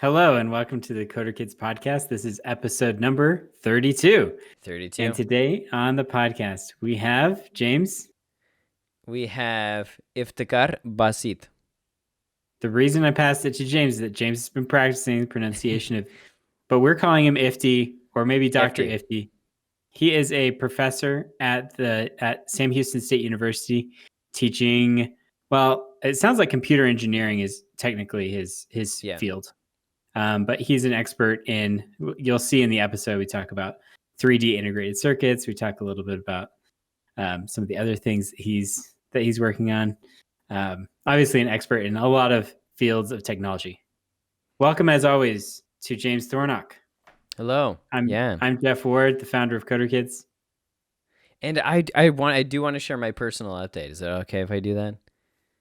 Hello and welcome to the Coder Kids podcast. This is episode number 32. 32. And today on the podcast, we have James. We have Iftekhar Basith. The reason I passed it to James is that James has been practicing the pronunciation of, but we're calling him Ifty or maybe Dr. Ifty. He is a professor at Sam Houston State University teaching, well, it sounds like computer engineering is technically his field. But he's an expert in, you'll see in the episode, we talk about 3D integrated circuits. We talk a little bit about some of the other things that he's working on. Obviously an expert in a lot of fields of technology. Welcome, as always, to James Thornock. Hello. I'm Jeff Ward, the founder of Coder Kids. And I do want to share my personal update. Is that okay if I do that?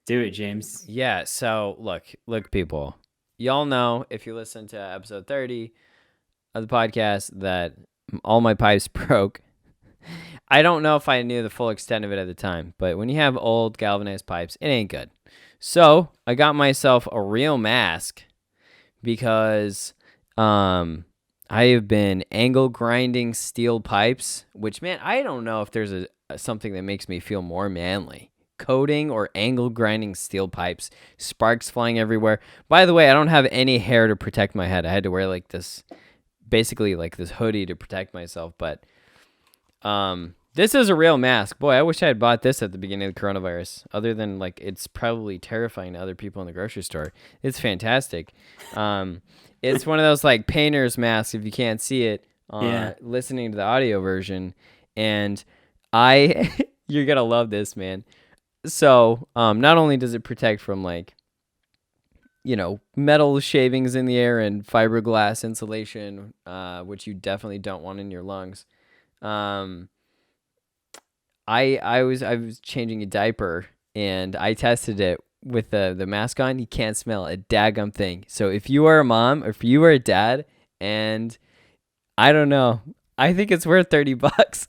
Do it, James. Yeah, so look, people. Y'all know, if you listen to episode 30 of the podcast, that all my pipes broke. I don't know if I knew the full extent of it at the time, but when you have old galvanized pipes, it ain't good. So I got myself a real mask because I have been angle grinding steel pipes, which, man, I don't know if there's something that makes me feel more manly. Coating or angle grinding steel pipes, sparks flying everywhere. By the way, I don't have any hair to protect my head. I had to wear basically this hoodie to protect myself. But this is a real mask. Boy, I wish I had bought this at the beginning of the coronavirus. Other than it's probably terrifying to other people in the grocery store. It's fantastic. It's one of those painter's masks if you can't see it. Listening to the audio version, and you're gonna love this, man. So, not only does it protect from metal shavings in the air and fiberglass insulation, which you definitely don't want in your lungs. I was changing a diaper and I tested it with the mask on. You can't smell a daggum thing. So if you are a mom or if you are a dad, and I don't know, I think it's worth $30.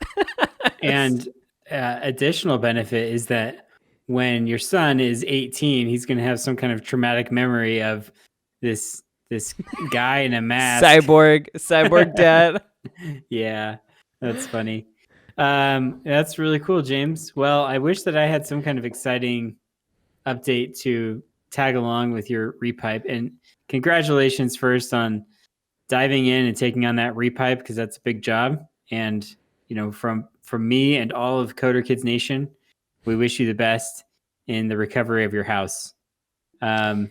And additional benefit is that when your son is 18, he's going to have some kind of traumatic memory of this guy in a mask. Cyborg dad. Yeah, that's funny. That's really cool, James. Well, I wish that I had some kind of exciting update to tag along with your repipe. And congratulations first on diving in and taking on that repipe, because that's a big job. And, from me and all of Coder Kids Nation, we wish you the best in the recovery of your house. I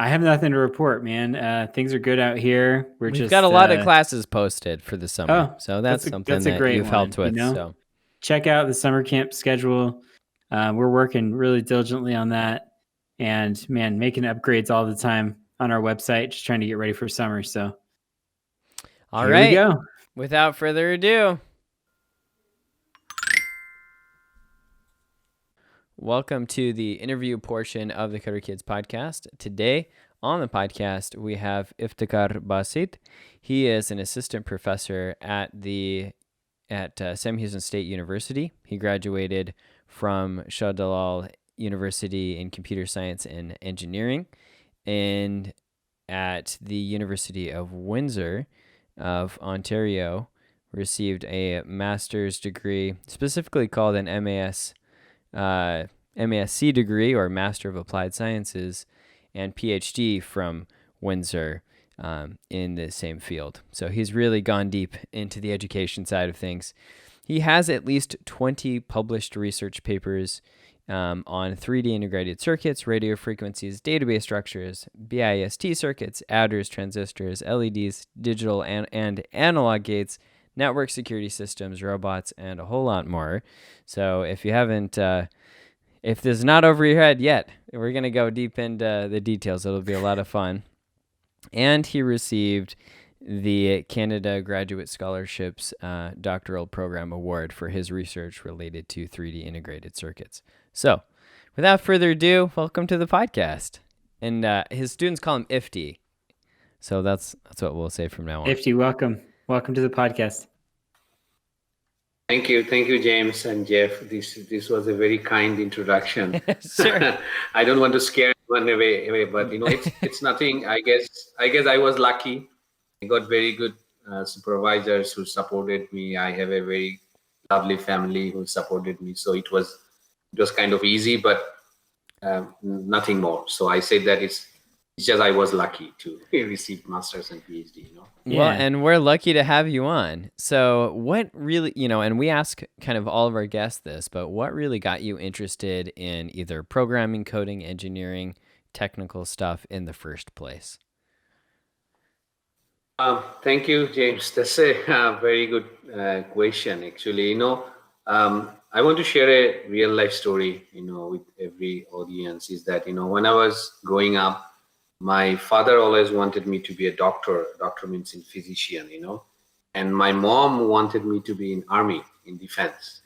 have nothing to report, man. Things are good out here. We've got a lot of classes posted for the summer, so that's something that great you've helped with. So check out the summer camp schedule. We're working really diligently on that, and man, making upgrades all the time on our website, just trying to get ready for summer. So, all right, here we go. Without further ado. Welcome to the interview portion of the Coder Kids podcast. Today on the podcast, we have Iftekhar Basith. He is an assistant professor at Sam Houston State University. He graduated from Shah Dalal University in Computer Science and Engineering, and at the University of Windsor of Ontario, received a master's degree, specifically called an MASc degree, or Master of Applied Sciences, and PhD from Windsor in the same field. So he's really gone deep into the education side of things. He has at least 20 published research papers on 3D integrated circuits, radio frequencies, database structures, BIST circuits, adders, transistors, LEDs, digital and analog gates, network security systems, robots, and a whole lot more. So if you haven't, if this is not over your head yet, we're going to go deep into the details. It'll be a lot of fun. And he received the Canada Graduate Scholarships Doctoral Program Award for his research related to 3D integrated circuits. So without further ado, welcome to the podcast. And his students call him Ifty. So that's what we'll say from now on. Ifty, welcome. Welcome to the podcast. Thank you, James and Jeff. This was a very kind introduction. Sure. I don't want to scare one away. But it's nothing. I guess I was lucky. I got very good supervisors who supported me. I have a very lovely family who supported me. So it was kind of easy, but nothing more. So I say that it's just I was lucky to receive masters and PhD. Well, and we're lucky to have you on. So what really, and we ask kind of all of our guests this, but what really got you interested in either programming, coding, engineering, technical stuff in the first place? Thank you, James. That's a very good question. Actually, I want to share a real life story, with every audience. Is that when I was growing up, my father always wanted me to be a doctor. Doctor means in physician, and my mom wanted me to be in army, in defense,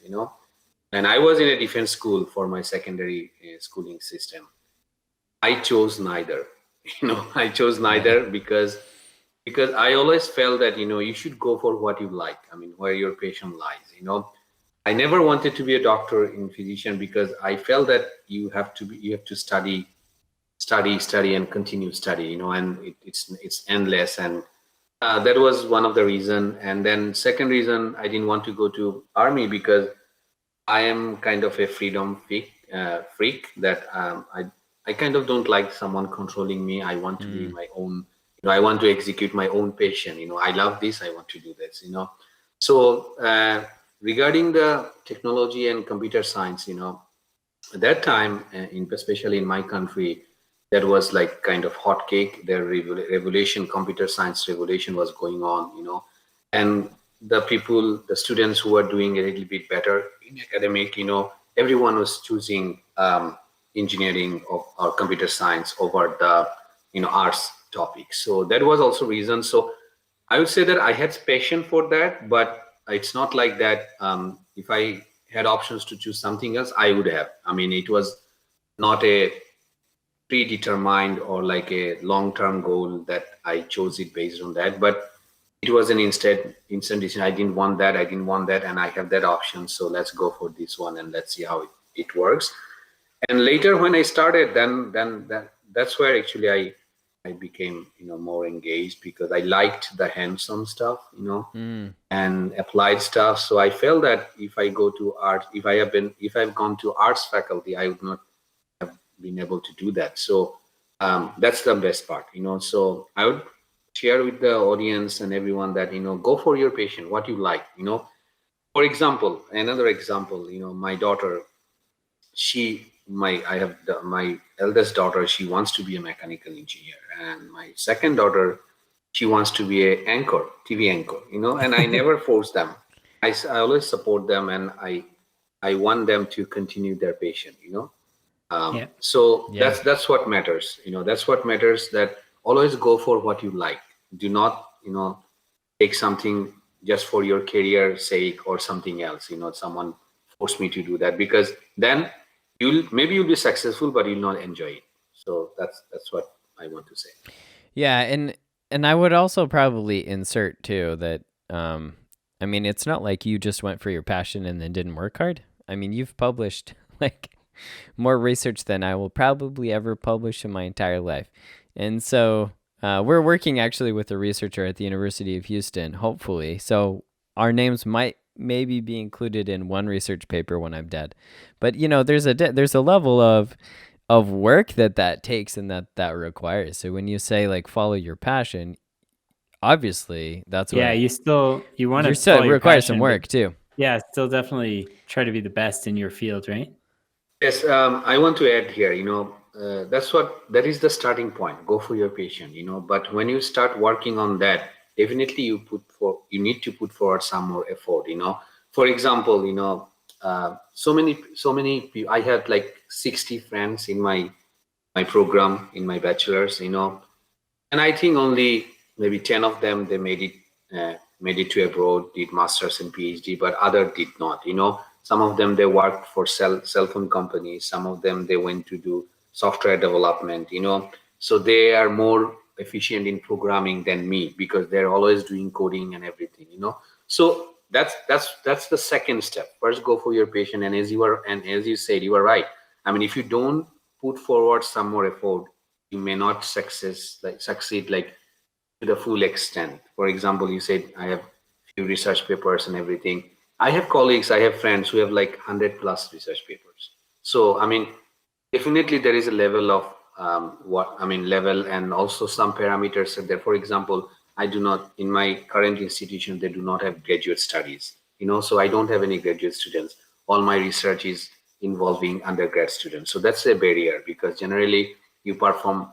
And I was in a defense school for my secondary schooling system. I chose neither. I chose neither because I always felt that you should go for what you like. I mean, where your passion lies. I never wanted to be a doctor in physician because I felt that you have to study, and continue study. And it's endless, and that was one of the reason. And then second reason, I didn't want to go to army because I am kind of a freedom freak that I kind of don't like someone controlling me. I want to be my own. I want to execute my own passion. I love this. I want to do this. So regarding the technology and computer science, at that time, especially in my country, that was like kind of hot cake. The revolution, computer science revolution was going on. And the students who were doing a little bit better in academic, everyone was choosing engineering or computer science over the arts topics. So that was also reason. So I would say that I had passion for that, but it's not like that. If I had options to choose something else, I would have. I mean, it was not a predetermined or like a long-term goal that I chose it based on that, but it was an instant decision. I didn't want that, and I have that option. So let's go for this one and let's see how it works. And later when I started, then that's where actually I became more engaged because I liked the hands-on stuff, and applied stuff. So I felt that if I go to art, if I've gone to arts faculty, I would not have been able to do that. So that's the best part, So I would share with the audience and everyone that go for your passion, what you like. For example, another example, my daughter, my eldest daughter, she wants to be a mechanical engineer, and my second daughter, she wants to be a TV anchor, and I never force them. I always support them, and I want them to continue their passion. So that's what matters. That's what matters. That always go for what you like. Do not take something just for your career sake or something else. Someone forced me to do that, because then you'll be successful, but you'll not enjoy it. So that's what I want to say. Yeah, and I would also probably insert too that I mean, it's not like you just went for your passion and then didn't work hard. I mean, you've published like more research than I will probably ever publish in my entire life. And so we're working actually with a researcher at the University of Houston, hopefully. So our names might maybe be included in one research paper when I'm dead. But there's a level of work that takes and that requires. So when you say like follow your passion, obviously that's what you want to still require some work too. Yeah, still definitely try to be the best in your field, right? Yes, I want to add here, that is the starting point. Go for your passion, but when you start working on that, definitely you need to put forward some more effort, For example, so many people, I had like 60 friends in my program, in my bachelor's, and I think only maybe 10 of them, they made it to abroad, did masters and PhD, but other did not, Some of them, they worked for cell phone companies. Some of them, they went to do software development, So they are more efficient in programming than me because they're always doing coding and everything, So that's the second step. First, go for your passion. And as you said, you are right. I mean, if you don't put forward some more effort, you may not succeed like to the full extent. For example, you said I have few research papers and everything. I have colleagues, I have friends who have like 100 plus research papers. So I mean, definitely there is a level of level, and also some parameters are there. For example, I do not, in my current institution, they do not have graduate studies, so I don't have any graduate students. All my research is involving undergrad students. So that's a barrier, because generally you perform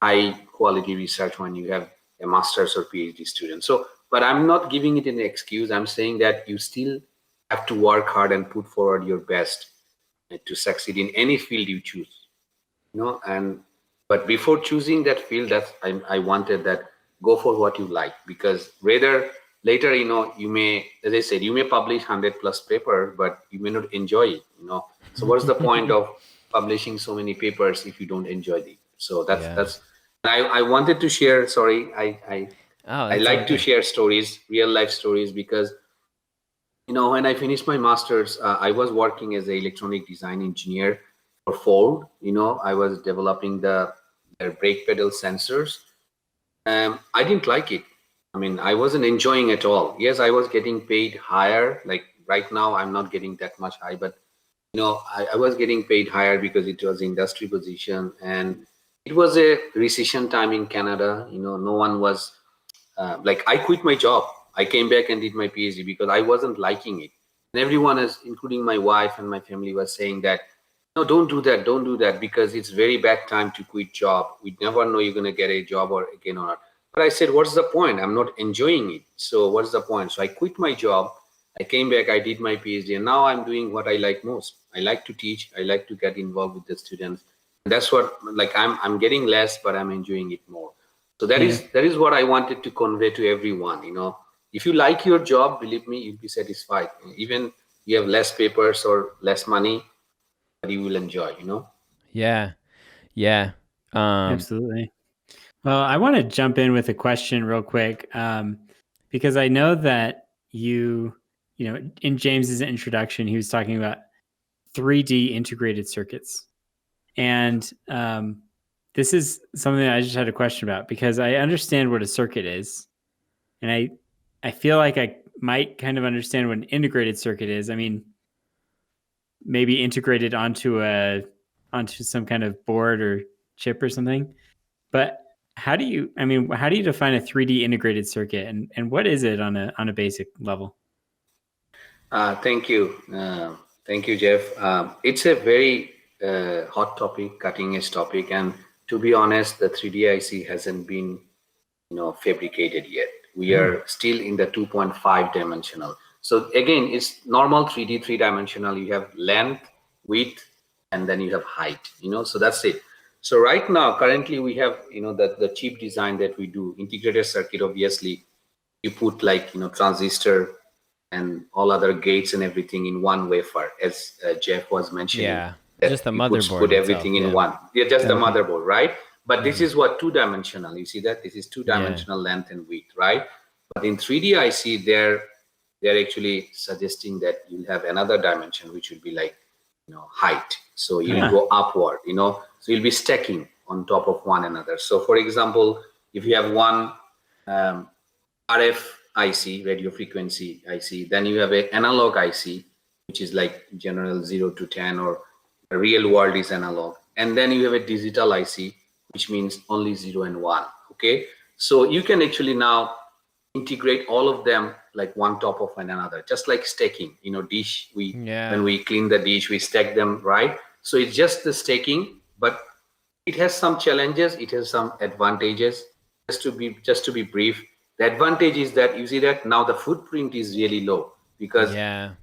high quality research when you have a master's or PhD student. So, but I'm not giving it an excuse. I'm saying that you still have to work hard and put forward your best to succeed in any field you choose. But before choosing that field, I wanted that go for what you like, because later, you may, as I said, you may publish 100 plus paper, but you may not enjoy it. So what's the point of publishing so many papers if you don't enjoy it? So that's. I wanted to share. Sorry, I like to share stories, real life stories, because when I finished my master's, I was working as an electronic design engineer for Ford. I was developing their brake pedal sensors. I didn't like it. I mean, I wasn't enjoying it at all. Yes, I was getting paid higher. Like right now, I'm not getting that much high, but I was getting paid higher because it was industry position, and it was a recession time in Canada. No one was I quit my job. I came back and did my PhD because I wasn't liking it. And everyone is, including my wife and my family, was saying that, no, don't do that, because it's very bad time to quit job. We never know you're going to get a job or again or not. But I said, what's the point? I'm not enjoying it. So what's the point? So I quit my job. I came back, I did my PhD, and now I'm doing what I like most. I like to teach. I like to get involved with the students. And that's what, I'm getting less, but I'm enjoying it more. So that is what I wanted to convey to everyone. If you like your job, believe me, you'll be satisfied. Even you have less papers or less money, but you will enjoy. Yeah. Absolutely. Well, I want to jump in with a question real quick, because I know that in James's introduction, he was talking about 3D integrated circuits, and this is something that I just had a question about, because I understand what a circuit is, and I feel like I might kind of understand what an integrated circuit is. I mean, maybe integrated onto some kind of board or chip or something. But how do you define a 3D integrated circuit, and what is it on a basic level? Thank you. Thank you, Jeff. It's a very hot topic, cutting edge topic. And to be honest, the 3D IC hasn't been, fabricated yet. We are still in the 2.5 dimensional. So again, it's normal 3D, 3-dimensional. You have length, width, and then you have height, so that's it. So right now, currently we have, the chip design that we do, integrated circuit, obviously, you put transistor and all other gates and everything in one wafer, as Jeff was mentioning. Yeah, just the motherboard. Put everything in one. Yeah, just the motherboard, right? But this is what 2-dimensional. You see that this is 2-dimensional length and width, right? But in 3D IC, they're actually suggesting that you'll have another dimension, which will be like height. So you'll go upward. So you'll be stacking on top of one another. So for example, if you have one RF IC, radio frequency IC, then you have an analog IC, which is like general 0 to 10, or the real world is analog. And then you have a digital IC, which means only 0 and 1. Okay. So you can actually now integrate all of them like one top of another, just like stacking, dish. When we clean the dish, we stack them, right? So it's just the stacking, but it has some challenges. It has some advantages. Just to be brief, the advantage is that you see that now the footprint is really low, because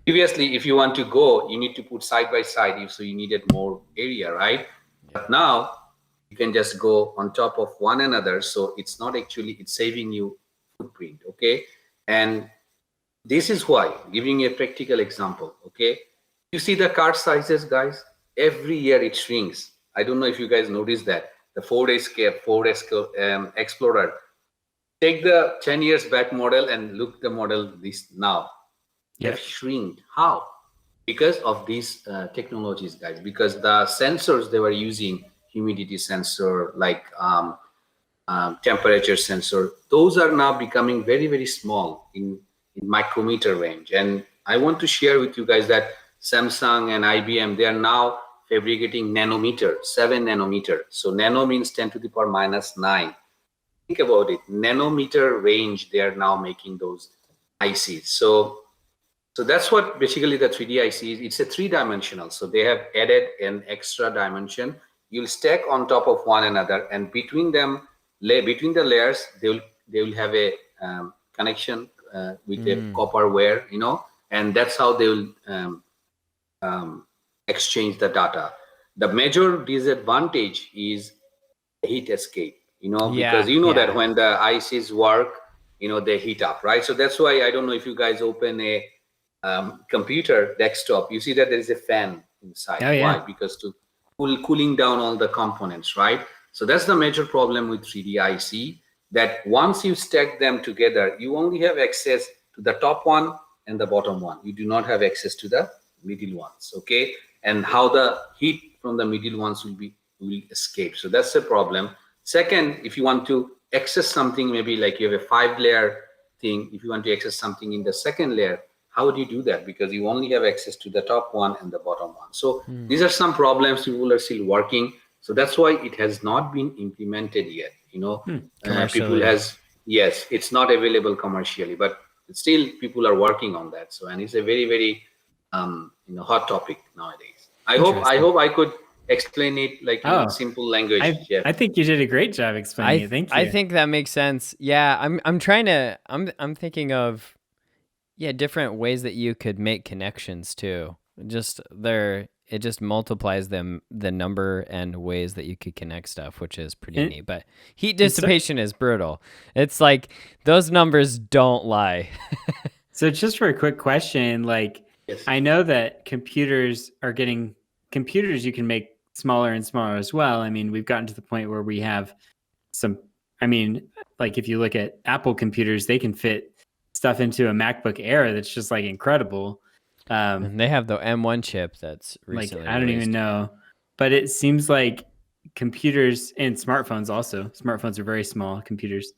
previously, if you want to go, you need to put side by side, so you needed more area, right? But now you can just go on top of one another, so it's not actually, it's saving you footprint. Okay. And this is why, giving a practical example. Okay, you see the car sizes, guys, every year it shrinks. I don't know if you guys noticed that. The Ford Escape, Explorer, take the 10 years back model and look the model this now. They've shrinked. How? because of these technologies, guys. Because the sensors they were using, humidity sensor, like temperature sensor, those are now becoming very, very small in micrometer range. And I want to share with you guys that Samsung and IBM, they are now fabricating nanometer, 7 nanometer. So nano means 10 to the power minus 9. Think about it, nanometer range, they are now making those ICs. So that's what basically the 3D IC is. It's a 3-dimensional. So they have added an extra dimension. You'll stack on top of one another, and between them, between the layers, they will have a connection with a copper wire, and that's how they will exchange the data. The major disadvantage is heat escape, because that when the ICs work, they heat up, right? So that's why I don't know if you guys open a computer desktop, you see that there is a fan inside. Oh, yeah. Why? Because to cooling down all the components, right? So that's the major problem with 3D IC, that once you stack them together, you only have access to the top one and the bottom one. You do not have access to the middle ones, okay? And how the heat from the middle ones will escape. So that's the problem. Second, if you want to access something, maybe like you have a 5-layer thing, if you want to access something in the second layer, how would you do that? Because you only have access to the top one and the bottom one. So these are some problems people are still working. So that's why it has not been implemented yet. People yes, it's not available commercially, but still people are working on that. So, and it's a very, very hot topic nowadays. I hope I could explain it like in simple language. I think you did a great job explaining it. Thank you. I think that makes sense. Yeah, I'm thinking of different ways that you could make connections too. It just multiplies the number and ways that you could connect stuff, which is pretty neat. But heat dissipation is brutal. It's like those numbers don't lie. So just for a quick question, like yes. I know that computers you can make smaller and smaller as well. I mean, we've gotten to the point where we have like if you look at Apple computers, they can fit stuff into a MacBook Air that's just like incredible. And they have the M1 chip that's recently I don't even know, but it seems like computers and smartphones are very small computers,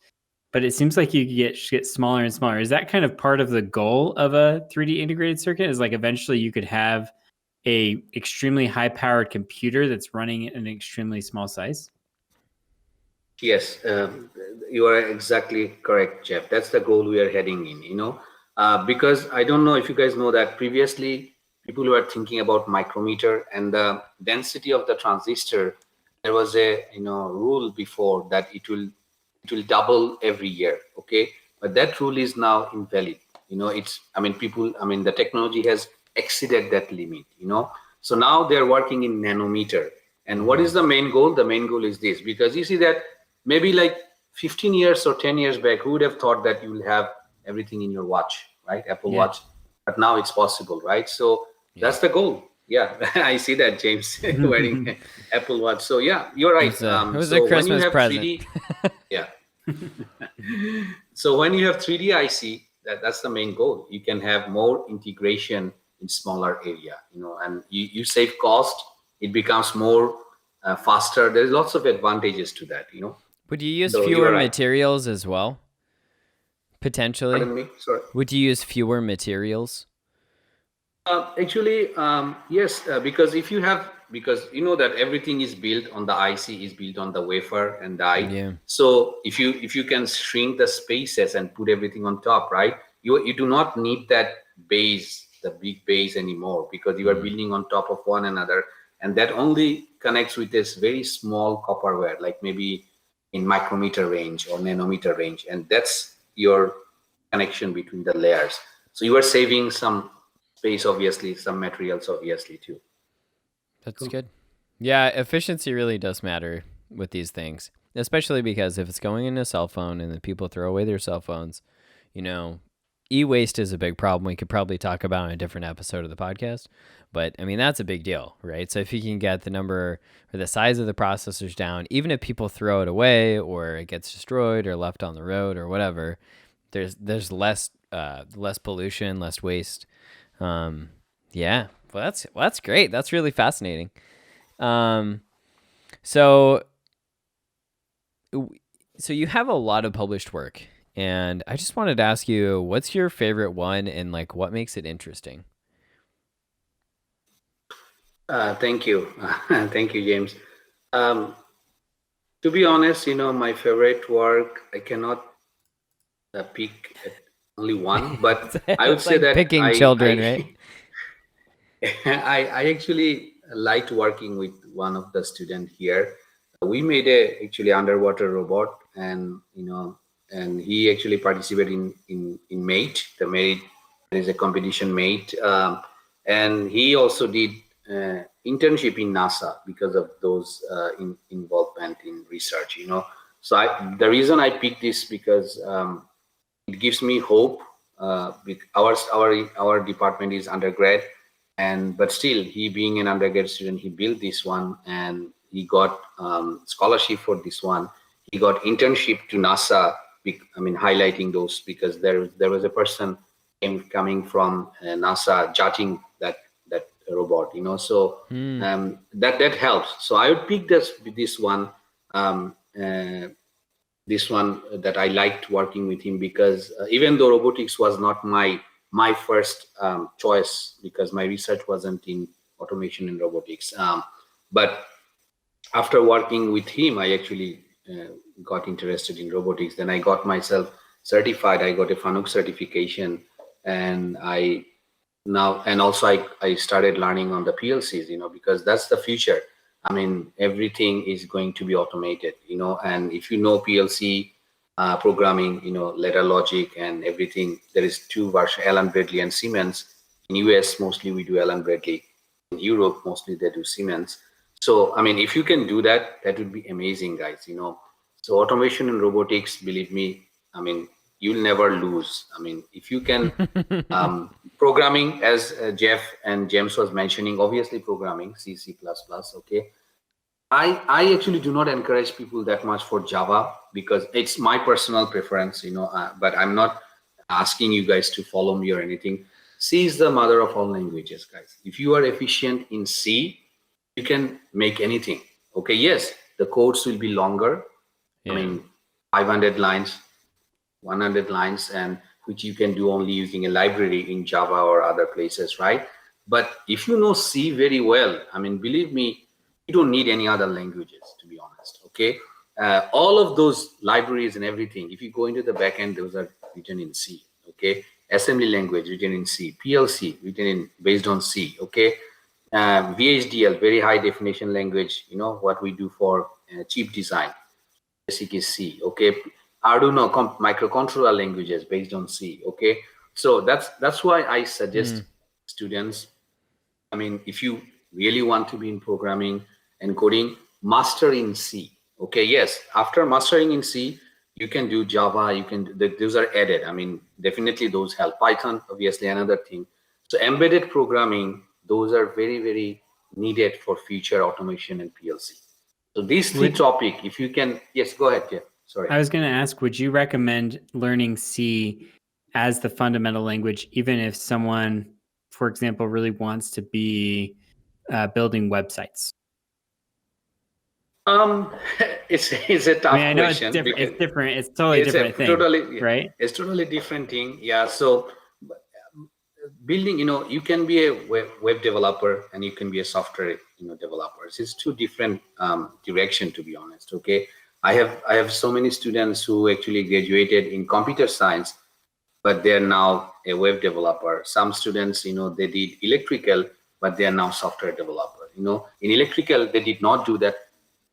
but it seems like you get smaller and smaller. Is that kind of part of the goal of a 3D integrated circuit? Is like eventually you could have a extremely high powered computer that's running in an extremely small size? Yes, you are exactly correct, Jeff. That's the goal we are heading in, because I don't know if you guys know that previously people were thinking about micrometer and the density of the transistor. There was a rule before that it will double every year, okay? But that rule is now invalid. The technology has exceeded that limit, So now they're working in nanometer. And what is the main goal? The main goal is this, because you see that maybe like 15 years or 10 years back, who would have thought that you will have everything in your watch, right? Apple Watch. But now it's possible, right? So that's the goal. Yeah, I see that, James, wearing Apple Watch. So yeah, you're right. It was a Christmas present. 3D, yeah. So when you have 3D IC, that's the main goal. You can have more integration in smaller area, and you save cost. It becomes more faster. There's lots of advantages to that, Would you use fewer materials as well? Potentially. Pardon me? Sorry. Would you use fewer materials? Actually, yes, because because you know that everything is built on the IC, is built on the wafer and die. Yeah. So if you can shrink the spaces and put everything on top, right? You do not need that base, the big base anymore, because you are building on top of one another, and that only connects with this very small copper wire, like maybe in micrometer range or nanometer range, and that's your connection between the layers. So you are saving some space, obviously, some materials, obviously, too. That's good. Yeah, efficiency really does matter with these things, especially because if it's going in a cell phone and then people throw away their cell phones, e-waste is a big problem we could probably talk about in a different episode of the podcast. But, that's a big deal, right? So if you can get the number or the size of the processors down, even if people throw it away or it gets destroyed or left on the road or whatever, there's less pollution, less waste. Yeah, Well, that's great. That's really fascinating. So you have a lot of published work, and I just wanted to ask you, what's your favorite one, and like what makes it interesting? Thank you. Thank you, James. To be honest, my favorite work, I cannot pick only one, but I would It's say like that picking children, right? I actually liked working with one of the student here. We made a actually underwater robot, and and he actually participated in mate. The mate is a competition mate, and he also did internship in NASA because of those involvement in research. So the reason I picked this because it gives me hope. Our department is undergrad, and but still, he being an undergrad student, he built this one, and he got scholarship for this one. He got internship to NASA. Highlighting those because there was a person coming from NASA judging that robot. So that helps. So I would pick this one. Um, uh, this one that I liked working with him because even though robotics was not my first choice because my research wasn't in automation and robotics, but after working with him, I actually got interested in robotics. Then I got myself certified. I got a FANUC certification, and also I started learning on the PLCs, because that's the future. Everything is going to be automated, and if you know PLC programming, ladder logic and everything, there is two versions, Allen Bradley and Siemens. In US, mostly we do Allen Bradley. In Europe, mostly they do Siemens. So, if you can do that, that would be amazing, guys, So automation and robotics, believe me, you'll never lose. If you can programming, as Jeff and James was mentioning, obviously programming C, C++, okay. I actually do not encourage people that much for Java because it's my personal preference, but I'm not asking you guys to follow me or anything. C is the mother of all languages, guys. If you are efficient in C, you can make anything. Okay, yes, the codes will be longer. Yeah. 500 lines, 100 lines, and which you can do only using a library in Java or other places, right? But if you know C very well, believe me, you don't need any other languages, to be honest, okay? All of those libraries and everything, if you go into the backend, those are written in C, okay? Assembly language written in C, PLC written in based on C, okay? VHDL, very high definition language, what we do for chip design, basic is C, okay? Arduino microcontroller languages based on C, okay? So that's why I suggest students, if you really want to be in programming and coding, master in C, okay? Yes, after mastering in C, you can do Java, those are added. Definitely those help. Python, obviously, another thing. So embedded programming, those are very, very needed for future automation and PLC. So these three topics, if you can, yes, go ahead, Jeff. Sorry. I was going to ask, would you recommend learning C as the fundamental language, even if someone, for example, really wants to be building websites? It's a tough I know question. it's different. It's totally different thing, right? It's totally different thing. Yeah. So building, you can be a web developer and you can be a software, developer. It's two different direction, to be honest. Okay. I have so many students who actually graduated in computer science, but they're now a web developer. Some students, they did electrical, but they are now software developer. In electrical, they did not do that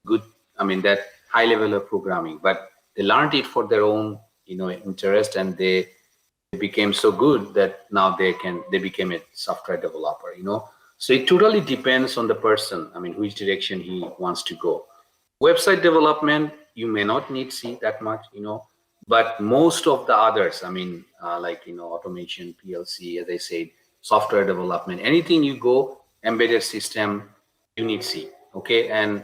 good, that high level of programming, but they learned it for their own, interest, and they became so good that now they became a software developer. So it totally depends on the person, which direction he wants to go. Website development, you may not need C that much, but most of the others, automation, PLC, as I said, software development, anything you go, embedded system, you need C, okay? And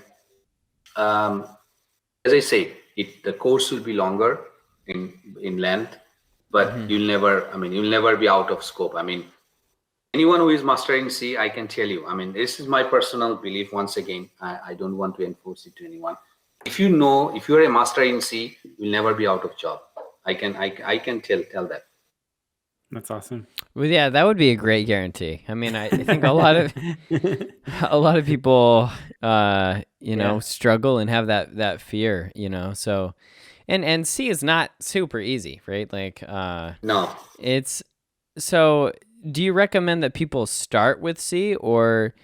as I said, the course will be longer in length, but you'll never be out of scope. anyone who is master in C, I can tell you, I mean, this is my personal belief. Once again, I don't want to enforce it to anyone. If you're a master in C, you'll never be out of job. I can tell that. That's awesome. Well, yeah, that would be a great guarantee. I mean, I think a lot of people, struggle and have that fear, So, and C is not super easy, right? Like, No. it's so. Do you recommend that people start with C or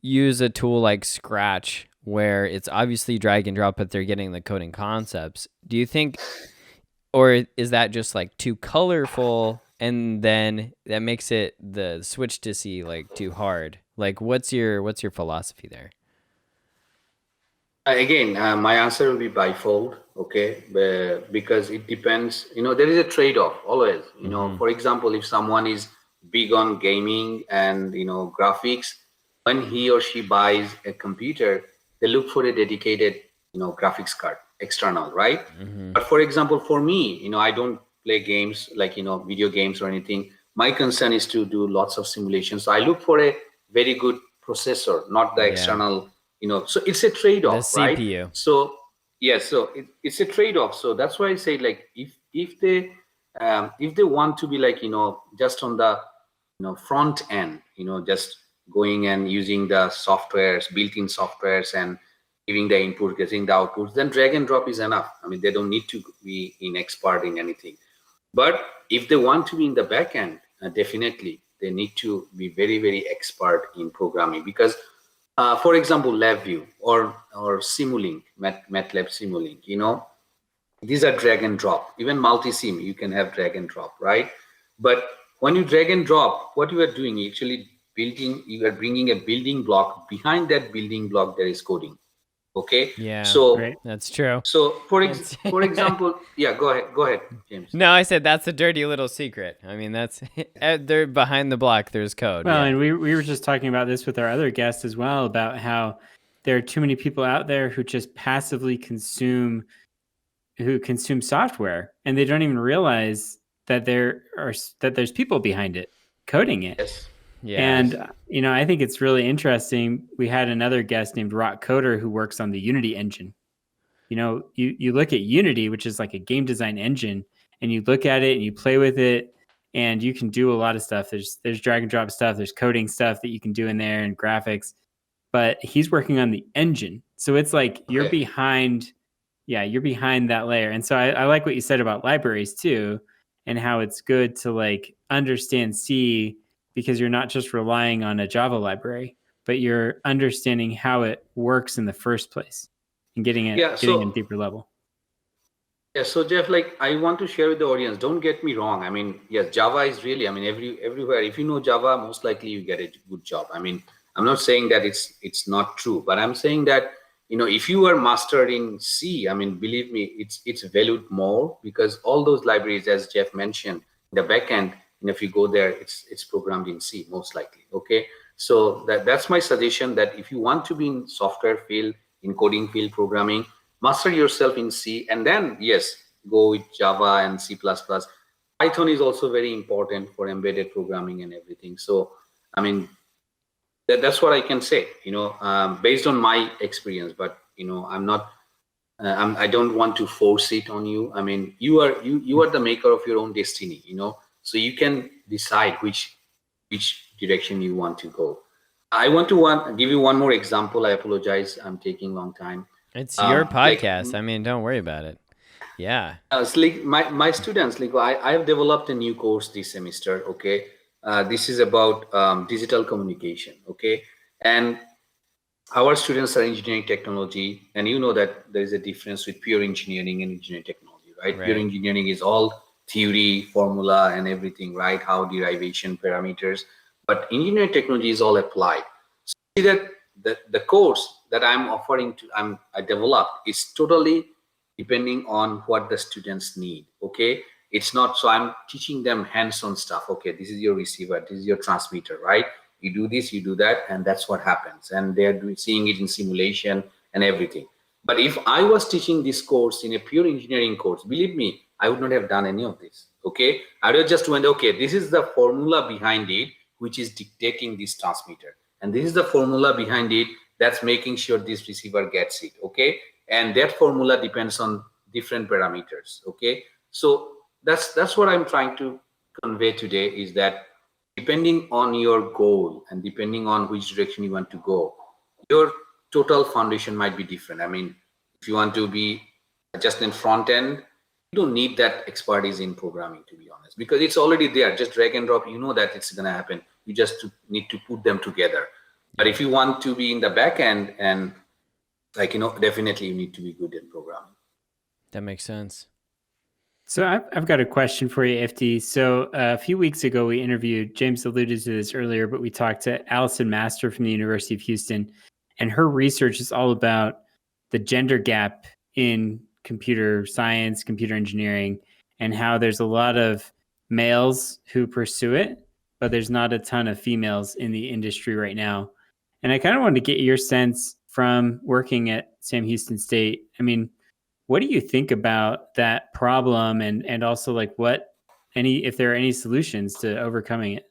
use a tool like Scratch, where it's obviously drag and drop, but they're getting the coding concepts? Do you think, or is that just like too colorful? And then that makes it the switch to C like too hard. Like, what's your philosophy there? Again, my answer will be bifold, okay? Because it depends. There is a trade-off always. For example, if someone is big on gaming and graphics, when he or she buys a computer, they look for a dedicated graphics card, external, right? But for example, for me, I don't play games like video games or anything. My concern is to do lots of simulations, so I look for a very good processor, not the external. So it's a trade-off, The CPU. right? So yes, so it's a trade-off. So that's why I say, like, if they want to be like just on the front end, just going and using the softwares, built-in softwares, and giving the input, getting the outputs, then drag and drop is enough. I mean, they don't need to be an expert in anything. But if they want to be in the back end, definitely they need to be very, very expert in programming, because for example, LabVIEW or Simulink, MATLAB Simulink, these are drag and drop. Even multi-sim, you can have drag and drop, right? But when you drag and drop, what you are doing, you are bringing a building block. Behind that building block, there is coding. Okay. Yeah. So Right. That's true. So for example, yeah, go ahead, James. No, I said that's a dirty little secret. I mean, that's they're behind the block. There's code. Well, yeah. and we were just talking about this with our other guests as well, about how there are too many people out there who just passively consume software, and they don't even realize that there's people behind it coding it. Yes. Yeah. And I think it's really interesting. We had another guest named Rock Coder who works on the Unity engine. You look at Unity, which is like a game design engine, and you look at it and you play with it, and you can do a lot of stuff. There's drag and drop stuff, there's coding stuff that you can do in there, and graphics. But he's working on the engine, so it's like you're behind that layer. And so I like what you said about libraries too, and how it's good to like understand C, because you're not just relying on a Java library, but you're understanding how it works in the first place and getting a deeper level. Yeah, so Jeff, like, I want to share with the audience, don't get me wrong. I mean, yes, Java is really, I mean, everywhere. If you know Java, most likely you get a good job. I mean, I'm not saying that it's not true, but I'm saying that, if you are mastered in C, I mean, believe me, it's valued more, because all those libraries, as Jeff mentioned, the backend, if you go there, it's programmed in C, most likely. Okay. So that's my suggestion, that if you want to be in software field, in coding field, programming, master yourself in C, and then yes, go with Java and C++. Python is also very important for embedded programming and everything. So, I mean, that's what I can say, based on my experience. But I'm not. I don't want to force it on you. I mean, you are the maker of your own destiny. So you can decide which direction you want to go. I want to give you one more example. I apologize, I'm taking a long time. It's your podcast. I mean, don't worry about it. Yeah. So like my students, like I have developed a new course this semester. Okay, this is about digital communication. Okay, and our students are engineering technology, and you know that there is a difference with pure engineering and engineering technology, right? Pure engineering is all theory, formula, and everything, right? How derivation, parameters. But engineering technology is all applied. So see that the course that I'm offering I developed is totally depending on what the students need. Okay, it's not so I'm teaching them hands-on stuff. Okay, this is your receiver, this is your transmitter, right? You do this, you do that, and that's what happens. And they're seeing it in simulation and everything. But if I was teaching this course in a pure engineering course, believe me, I would not have done any of this. Okay, I would have just went, okay, this is the formula behind it. which is dictating this transmitter. And this is the formula behind it that's making sure this receiver gets it, okay? And that formula depends on different parameters, okay? So that's what I'm trying to convey today, is that depending on your goal and depending on which direction you want to go, your total foundation might be different. I mean, if you want to be just in front end, you don't need that expertise in programming, to be honest, because it's already there. Just drag and drop, you know that it's going to happen. You just need to put them together. But if you want to be in the back end, and like, definitely you need to be good in programming. That makes sense. So I've got a question for you, FD. So a few weeks ago, we interviewed, James alluded to this earlier, but we talked to Allison Master from the University of Houston, and her research is all about the gender gap in computer science, computer engineering, and how there's a lot of males who pursue it, but there's not a ton of females in the industry right now. And I kind of wanted to get your sense from working at Sam Houston State. I mean, what do you think about that problem, and also like if there are any solutions to overcoming it?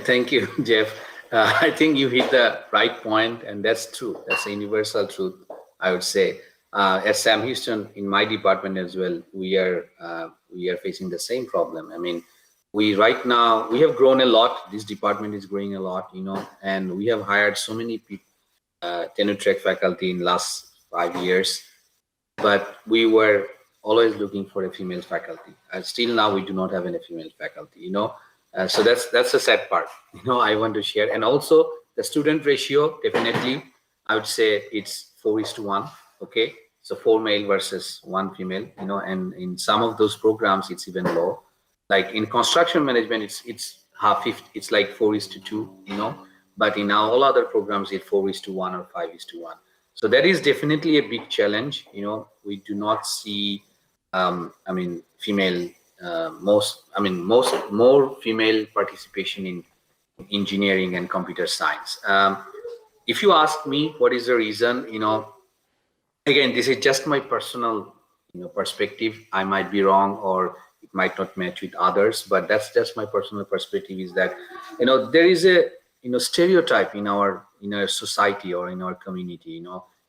Thank you, Jeff. I think you hit the right point, and that's true. That's a universal truth, I would say. At Sam Houston, in my department as well, we are facing the same problem. I mean, we have grown a lot. This department is growing a lot, and we have hired so many people, tenure track faculty in last 5 years, but we were always looking for a female faculty. And still now we do not have any female faculty, so that's the sad part, I want to share. And also the student ratio, definitely, I would say it's 4:1. Okay. So 4 male versus 1 female, and in some of those programs, it's even low. Like in construction management, it's half 50, it's like 4:2, but in all other programs, it's 4:1 or 5:1. So that is definitely a big challenge. We do not see, female, more female participation in engineering and computer science. If you ask me what is the reason, again, this is just my personal, perspective. I might be wrong, or it might not match with others, but that's just my personal perspective, is that, there is a, stereotype in our society or in our community,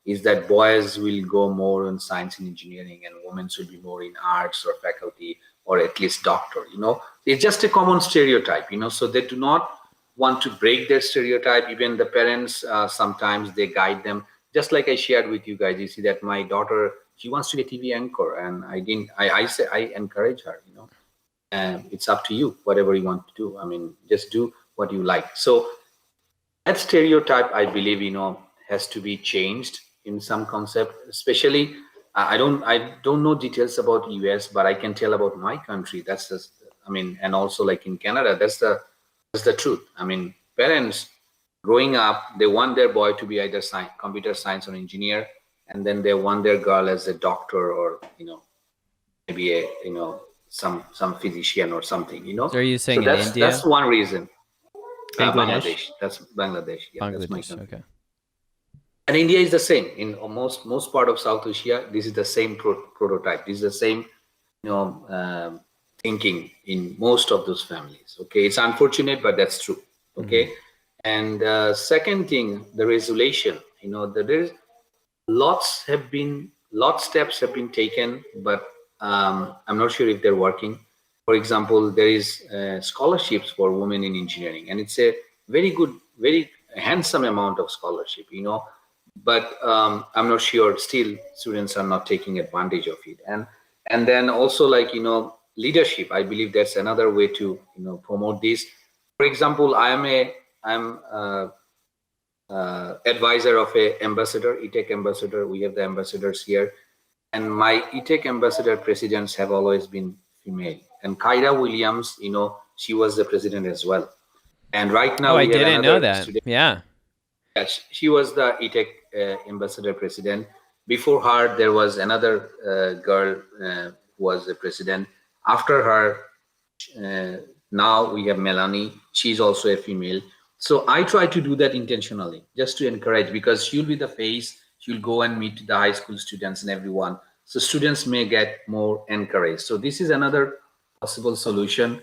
is that boys will go more in science and engineering and women should be more in arts or faculty or at least doctor, It's just a common stereotype, so they do not want to break their stereotype. Even the parents, sometimes they guide them. Just like I shared with you guys, you see that my daughter, she wants to be a TV anchor, and I encourage her, and it's up to you, whatever you want to do. I mean, just do what you like. So that stereotype, I believe, has to be changed in some concept. Especially, I don't know details about US, but I can tell about my country. That's just, and also like in Canada, that's the truth. Parents growing up, they want their boy to be either computer science or engineer, and then they want their girl as a doctor, or maybe a some physician or something. So are you saying so in India? That's one reason. Bangladesh. That's Bangladesh. Yeah, Bangladesh. that's my country. Okay. And India is the same. In most part of South Asia, this is the same prototype. This is the same, thinking in most of those families. Okay, it's unfortunate, but that's true. Okay, and second thing, the resolution. There is lots steps have been taken, but I'm not sure if they're working. For example, there is scholarships for women in engineering, and it's a very good, very handsome amount of scholarship, but I'm not sure still students are not taking advantage of it. And then also, like, leadership, I believe that's another way to, promote this. For example, I'm advisor of a ambassador, ETech ambassador. We have the ambassadors here, and my ETech ambassador presidents have always been female. And Kyra Williams, she was the president as well. And right now, I didn't know that. Student. Yeah. Yes, she was the ETech ambassador president. Before her, there was another girl who was the president. After her, now we have Melanie. She's also a female. So I try to do that intentionally, just to encourage, because she'll be the face. She'll go and meet the high school students and everyone. So students may get more encouraged. So this is another possible solution.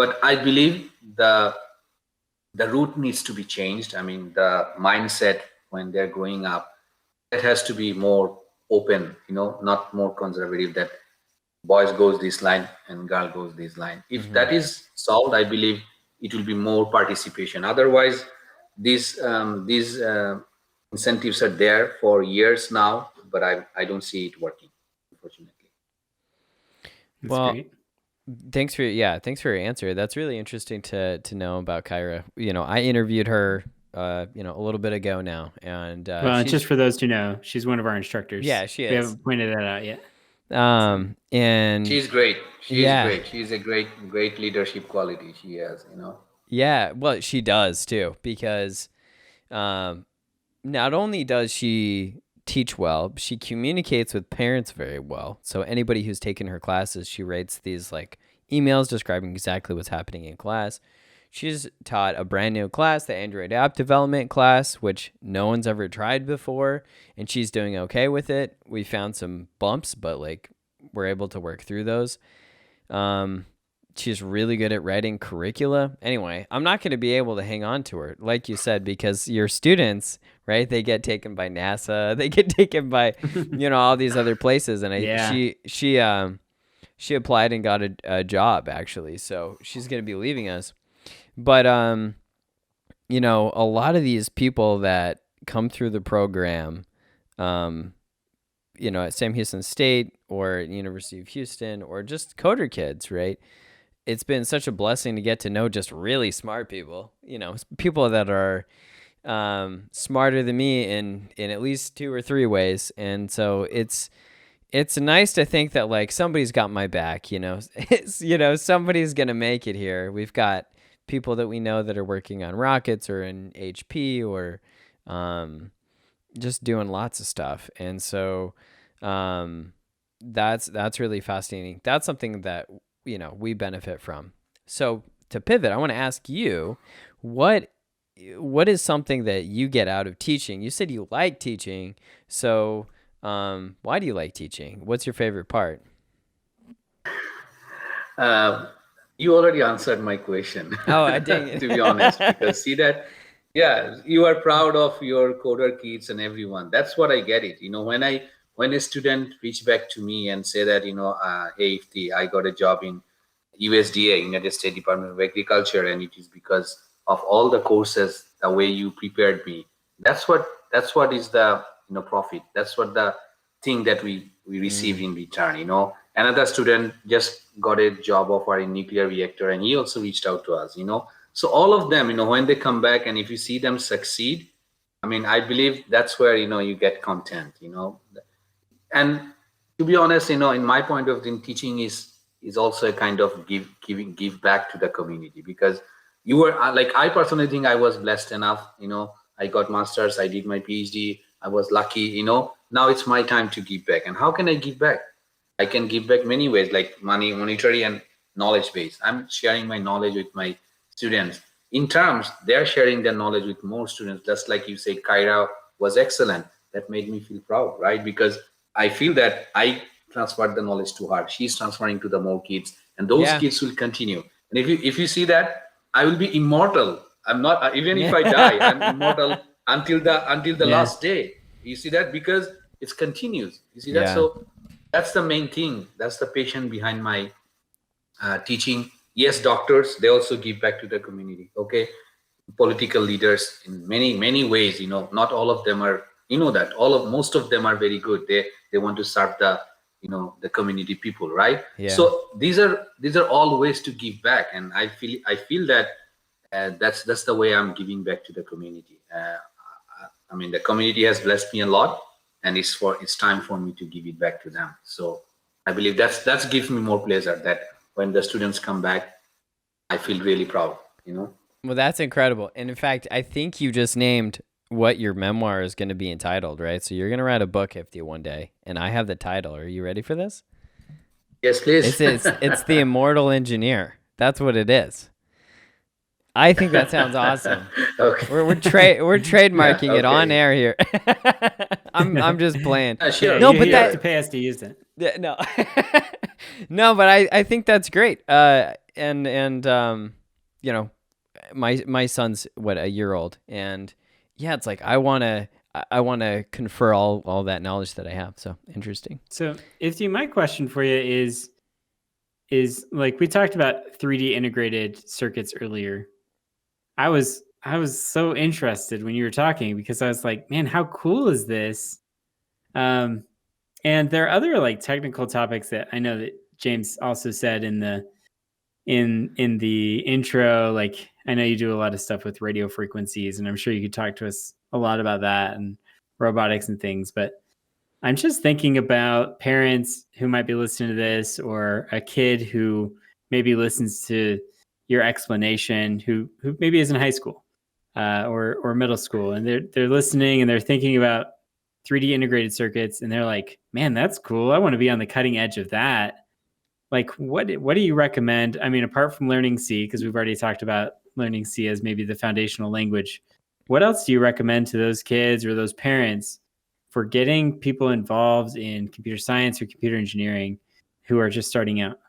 But I believe the route needs to be changed. I mean, the mindset when they're growing up, it has to be more open, not more conservative, that boys goes this line and girl goes this line. If that is solved, I believe it will be more participation. Otherwise, these incentives are there for years now, but I don't see it working, unfortunately. That's Well, great. thanks for your answer. That's really interesting to know about Kyra. I interviewed her a little bit ago now, and Well, just for those who know, she's one of our instructors. Yeah, she is. We haven't pointed that out yet. And She's great. She's great. She's a great leadership quality she has, Yeah, well, she does too, because not only does she teach well, she communicates with parents very well. So anybody who's taken her classes, she writes these like emails describing exactly what's happening in class. She's taught a brand new class, the Android app development class, which no one's ever tried before, and she's doing okay with it. We found some bumps, but like we're able to work through those. She's really good at writing curricula. Anyway, I'm not going to be able to hang on to her, like you said, because your students, right? They get taken by NASA, they get taken by, all these other places, and she applied and got a job actually, so she's going to be leaving us. But a lot of these people that come through the program, at Sam Houston State or University of Houston or just coder kids, right? It's been such a blessing to get to know just really smart people, people that are smarter than me in at least 2 or 3 ways. And so it's nice to think that like somebody's got my back, somebody's going to make it here. We've got people that we know that are working on rockets or in HP or just doing lots of stuff. And so that's really fascinating. That's something that we benefit from. So to pivot, I want to ask you, what is something that you get out of teaching? You said you like teaching, so why do you like teaching? What's your favorite part? You already answered my question. Oh, I dang it. To be honest, because see that, you are proud of your coder kids and everyone. That's what I get it. When a student reach back to me and say that, hey, Ifti, I got a job in USDA, United States Department of Agriculture, and it is because of all the courses, the way you prepared me. That's what is the profit. That's what the thing that we receive in return. Another student just got a job offer in nuclear reactor, and he also reached out to us. So all of them, when they come back, and if you see them succeed, I mean, I believe that's where you get content. And to be honest, in my point of view, teaching is also a kind of give back to the community, because you were like, I personally think I was blessed enough. I got masters, I did my PhD, I was lucky. Now it's my time to give back. And how can I give back? I can give back many ways, like money, monetary, and knowledge base. I'm sharing my knowledge with my students. In terms, they're sharing their knowledge with more students. Just like you said, Kyra was excellent. That made me feel proud, right? Because I feel that I transferred the knowledge to her. She's transferring to the more kids, and those kids will continue. And if you see that, I will be immortal. I'm not, even if I die, I'm immortal until the last day. You see that? Because it continues. You see that? So that's the main thing. That's the passion behind my teaching. Yes, doctors, they also give back to the community. Okay, political leaders in many ways. Not all of them are. That most of them are very good. They want to serve the community people, right? Yeah. So these are all ways to give back, and I feel that that's the way I'm giving back to the community. I mean, the community has blessed me a lot, and it's time for me to give it back to them. So I believe that gives me more pleasure, that when the students come back, I feel really proud. Well, that's incredible. And in fact, I think you just named what your memoir is going to be entitled, right? So you're going to write a book, Ifti, one day, and I have the title. Are you ready for this? Yes, please. It's The Immortal Engineer. That's what it is. I think that sounds awesome. Okay. We're trademarking it on air here. I'm just playing. Sure. No, but you have to pay us to use it. No. No, but I think that's great. you know, my son's a year old, and yeah, it's like I want to confer all that knowledge that I have. So interesting. So, my question for you is like we talked about 3D integrated circuits earlier. I was so interested when you were talking because I was like, man, how cool is this? And there are other like technical topics that I know that James also said in the intro. Like, I know you do a lot of stuff with radio frequencies, and I'm sure you could talk to us a lot about that and robotics and things. But I'm just thinking about parents who might be listening to this, or a kid who maybe listens to your explanation, who maybe is in high school or middle school, and they're listening and they're thinking about 3D integrated circuits, and they're like, "Man, that's cool. I want to be on the cutting edge of that." Like, what do you recommend? I mean, apart from learning C, because we've already talked about learning C as maybe the foundational language, what else do you recommend to those kids or those parents for getting people involved in computer science or computer engineering who are just starting out?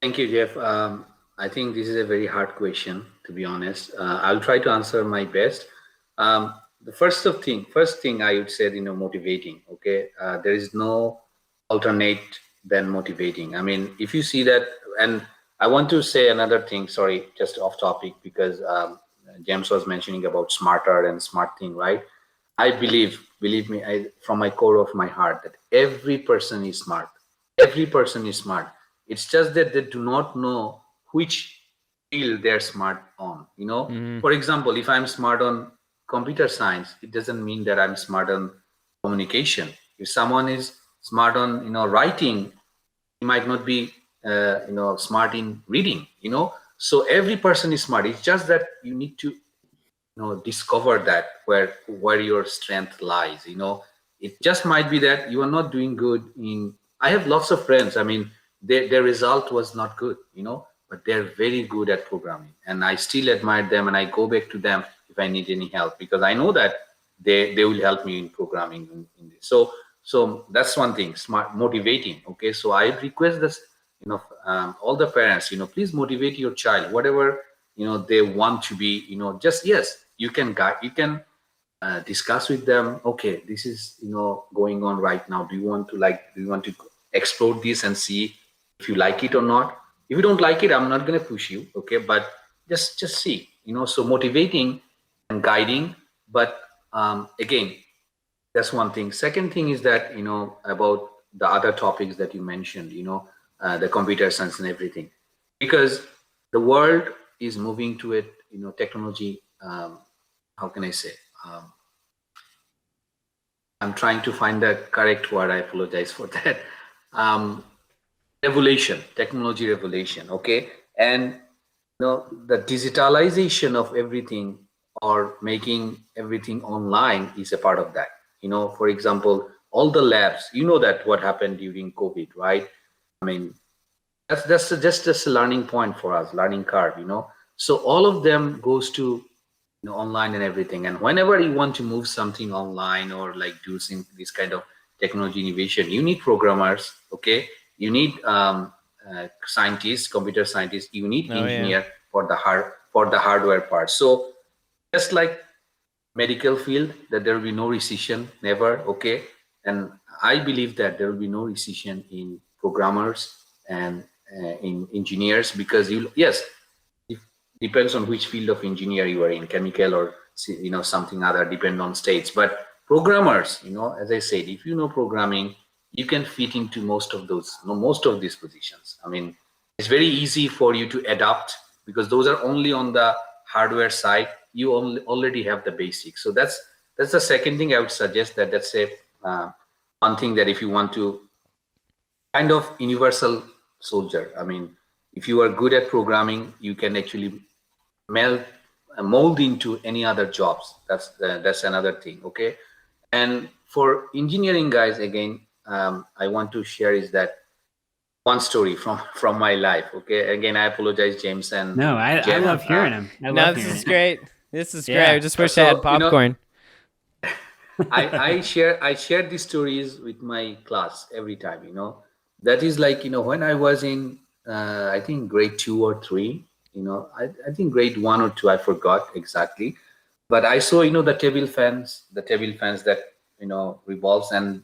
Thank you, Jeff. I think this is a very hard question, to be honest. I'll try to answer my best. The first thing I would say, motivating. Okay, there is no alternate than motivating. I mean, if you see that, and I want to say another thing. Sorry, just off topic, because James was mentioning about smarter and smart thing, right? I believe me, from my core of my heart, that every person is smart. Every person is smart. It's just that they do not know which field they're smart on. For example, if I'm smart on computer science, it doesn't mean that I'm smart on communication. If someone is smart on writing, he might not be smart in reading. So every person is smart. It's just that you need to discover that where your strength lies. It just might be that you are not doing good in. I have lots of friends. I mean, their result was not good, but they're very good at programming, and I still admire them, and I go back to them if I need any help, because I know that they will help me in programming in this. So that's one thing, smart, motivating. Okay, so I request this, all the parents, please motivate your child, whatever they want to be. Just, yes, you can guide, you can discuss with them. Okay, this is going on right now. Do you want to explore this and see if you like it or not? If you don't like it, I'm not going to push you. Okay, but just see. So motivating and guiding. But again, that's one thing. Second thing is that about the other topics that you mentioned. The computer science and everything, because the world is moving to it. Technology. How can I say? I'm trying to find the correct word. I apologize for that. Revolution, technology revolution. Okay, and the digitalization of everything, or making everything online, is a part of that. For example, all the labs. That what happened during COVID, right? I mean, that's just a learning point for us, learning curve. So all of them goes to online and everything. And whenever you want to move something online, or like do this kind of technology innovation, you need programmers. Okay, you need scientists, computer scientists. You need engineer for the hardware part. So just like medical field, that there will be no recession, never. Okay, and I believe that there will be no recession in programmers and in engineers, because it depends on which field of engineer you are in, chemical or something other, depend on states. But programmers, as I said, if you know programming, you can fit into most of these positions. I mean, it's very easy for you to adapt, because those are only on the hardware side. You already have the basics. So that's the second thing I would suggest. That's one thing, that if you want to kind of universal soldier, I mean, if you are good at programming, you can actually mold into any other jobs. That's another thing. Okay, and for engineering guys, again, I want to share is that one story from my life. Okay, again, I apologize, James. And no, I love hearing him. This is great. This is great. I just wish I had popcorn. I share these stories with my class every time. That is like, when I was in, I think grade 2 or 3, I think grade 1 or 2, I forgot exactly. But I saw, the table fans that, revolves, and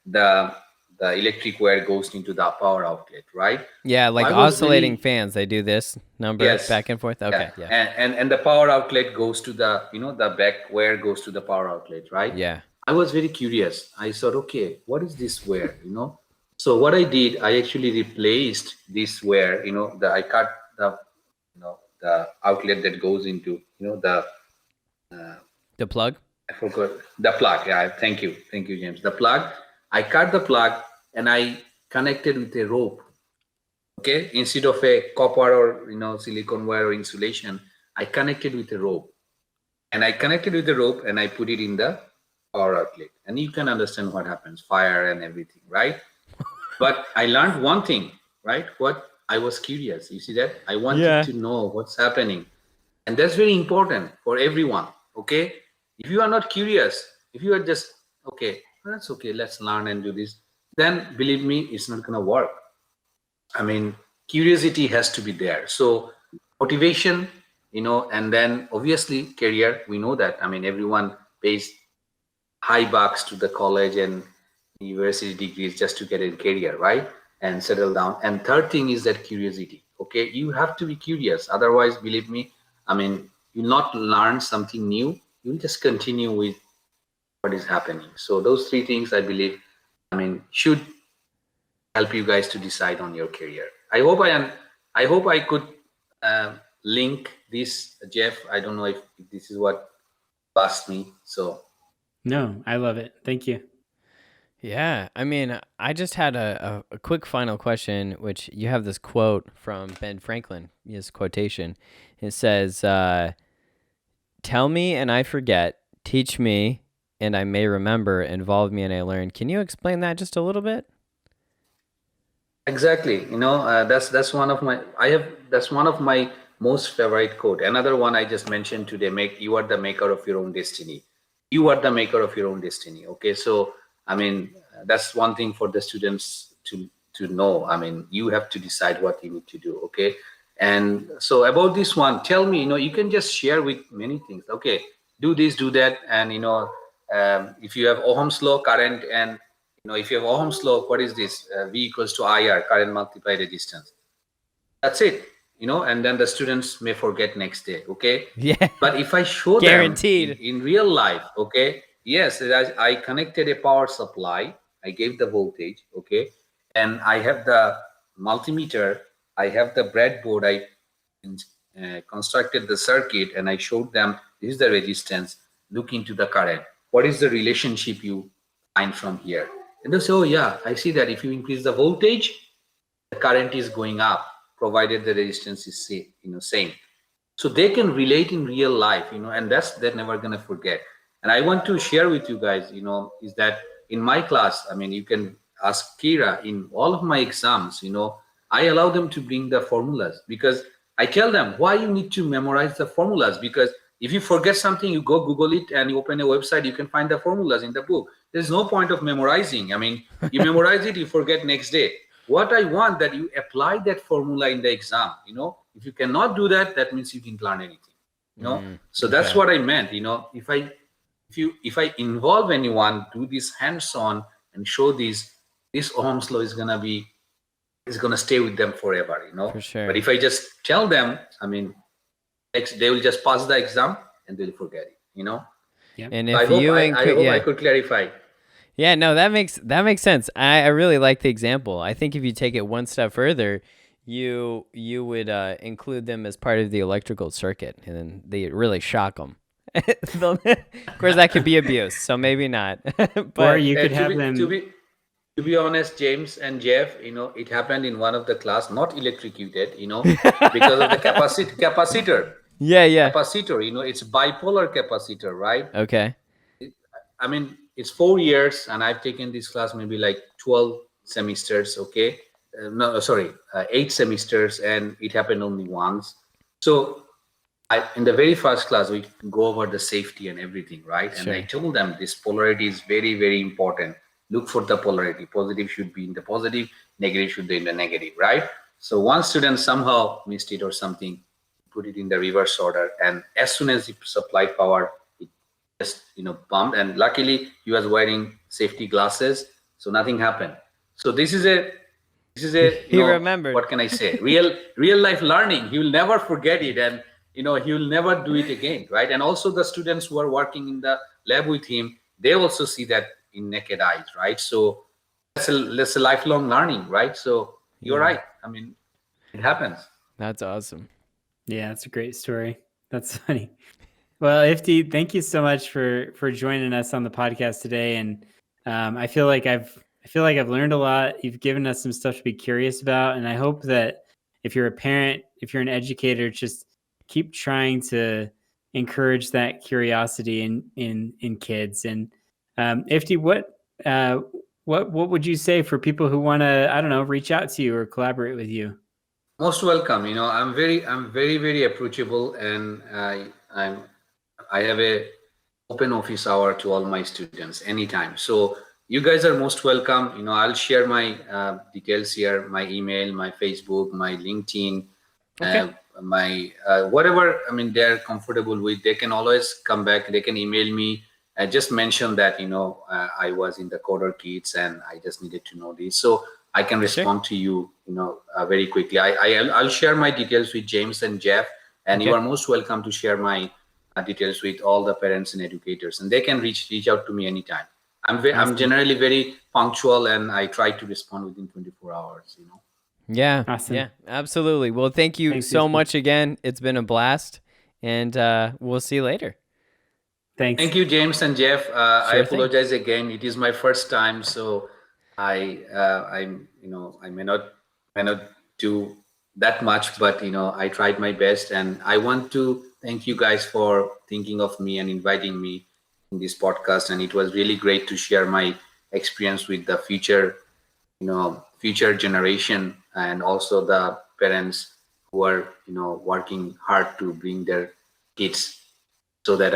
the electric wire goes into the power outlet, right? Yeah, So like I was oscillating very, fans. They do this number yes, back and forth. yeah. Okay, yeah. And the power outlet goes to the back wire goes to the power outlet, right? Yeah. I was very curious. I thought, okay, what is this wire? So what I did, I actually replaced this wire, I cut the outlet that goes into, The plug? I forgot the plug. Yeah, thank you, James. The plug. I cut the plug and I connected with a rope. Okay, instead of a copper or silicon wire or insulation, I connected with a rope, and I connected with the rope and I put it in the power outlet. And you can understand what happens, fire and everything, right? But I learned one thing, right? What I was curious. You see that? I wanted Yeah. to know what's happening. And that's very important for everyone. Okay. If you are not curious, if you are just, okay, that's okay, let's learn and do this, then believe me, it's not going to work. I mean, curiosity has to be there. So, motivation, and then obviously career, we know that. I mean, everyone pays high bucks to the college and university degrees just to get a career, right? And settle down. And third thing is that curiosity. Okay, you have to be curious. Otherwise, believe me, I mean, you'll not learn something new. You'll just continue with what is happening. So those three things, I believe, I mean, should help you guys to decide on your career. I hope I could link this, Jeff. I don't know if this is what asked me. So No, I love it. Thank you. Yeah, I mean, I just had a quick final question, which you have this quote from Ben Franklin, his quotation. It says, tell me and I forget, teach me and I may remember, involve me and I learn. Can you explain that just a little bit? exactly, that's one of my that's one of my most favorite quote. Another one I just mentioned today: make you are the maker of your own destiny. You are the maker of your own destiny. Okay, so I mean, that's one thing for the students to know. I mean, you have to decide what you need to do. Okay, and so about this one, tell me, you can just share with many things. Okay, do this, do that, and if you have Ohm's law, current, and if you have Ohm's law, what is this? V equals to IR, current multiplied resistance. That's it, and then the students may forget next day. Okay. Yeah. But if I show Guaranteed. them in real life, okay, yes, I connected a power supply, I gave the voltage, okay, and I have the multimeter, I have the breadboard, I constructed the circuit, and I showed them this is the resistance, look into the current. What is the relationship you find from here? And they say, oh yeah, I see that if you increase the voltage, the current is going up, provided the resistance is same. So they can relate in real life, and they're never gonna forget. And I want to share with you guys, is that in my class, I mean, you can ask Kira, in all of my exams, I allow them to bring the formulas, because I tell them why you need to memorize the formulas, because if you forget something, you go Google it and you open a website, you can find the formulas in the book. There's no point of memorizing. I mean, you memorize it, you forget next day. What I want that you apply that formula in the exam. If you cannot do that, that means you didn't learn anything. So that's what I meant. If I involve anyone, do this hands-on and show this Ohm's law is gonna stay with them forever. For sure. But if I just tell them, I mean, they will just pass the exam and they'll forget it. Yeah. And So if I hope I could clarify. Yeah, no, that makes sense. I really like the example. I think if you take it one step further, you would include them as part of the electrical circuit, and then they really shock them. Of course, that could be abuse, so maybe not. But or you could have them. To be honest, James and Jeff, it happened in one of the class, not electrocuted, because of the capacitor. Yeah. Capacitor, it's bipolar capacitor, right? Okay. I mean, it's 4 years, and I've taken this class maybe like 12 semesters. Okay, no, sorry, 8 semesters, and it happened only once. So, in the very first class, we go over the safety and everything, right? Sure. And I told them this polarity is very, very important. look for the polarity. Positive should be in the positive, negative should be in the negative, right? So one student somehow missed it or something, put it in the reverse order, and as soon as he supplied power, it just bumped. And luckily, he was wearing safety glasses, so nothing happened. So this is a He remembered. what can I say, real life learning. He will never forget it, and he will never do it again, right? And also the students who are working in the lab with him, they also see that in naked eyes, right? So that's a lifelong learning, right? So you're right. I mean, it happens. That's awesome. Yeah, that's a great story. That's funny. Well, Ifti, thank you so much for joining us on the podcast today. And I feel like I've learned a lot. You've given us some stuff to be curious about, and I hope that if you're a parent, if you're an educator, just keep trying to encourage that curiosity in kids. And Ifti, what would you say for people who want to, I don't know, reach out to you or collaborate with you? Most welcome. I'm very, very approachable, and I have a open office hour to all my students anytime. So you guys are most welcome. I'll share my details here, my email, my Facebook, my LinkedIn, Okay. my whatever. I mean, they're comfortable with. They can always come back. They can email me. Just mention that I was in the Coder Kids and I just needed to know this, so I can respond to you, very quickly. I'll share my details with James and Jeff, and you are most welcome to share my details with all the parents and educators, and they can reach out to me anytime. I'm generally very punctual, and I try to respond within 24 hours. Yeah. Awesome. Yeah, absolutely. Well, thank you so much again. It's been a blast, and we'll see you later. Thanks. Thank you, James and Jeff. I apologize again. It is my first time, so I may not do that much, but I tried my best, and I want to thank you guys for thinking of me and inviting me in this podcast. And it was really great to share my experience with the future generation, and also the parents who are working hard to bring their kids, so that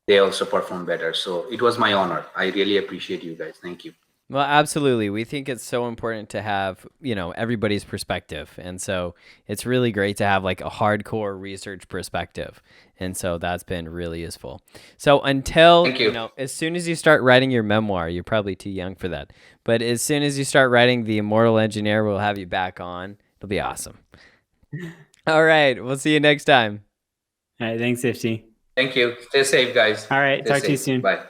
they also perform better. So it was my honor. I really appreciate you guys. Thank you. Well, absolutely. We think it's so important to have, everybody's perspective. And so it's really great to have like a hardcore research perspective. And so that's been really useful. So until, as soon as you start writing your memoir, you're probably too young for that. But as soon as you start writing The Immortal Engineer, we'll have you back on. It'll be awesome. All right. We'll see you next time. All right. Thanks, Ifti. Thank you. Stay safe, guys. All right. Talk to you soon. Bye.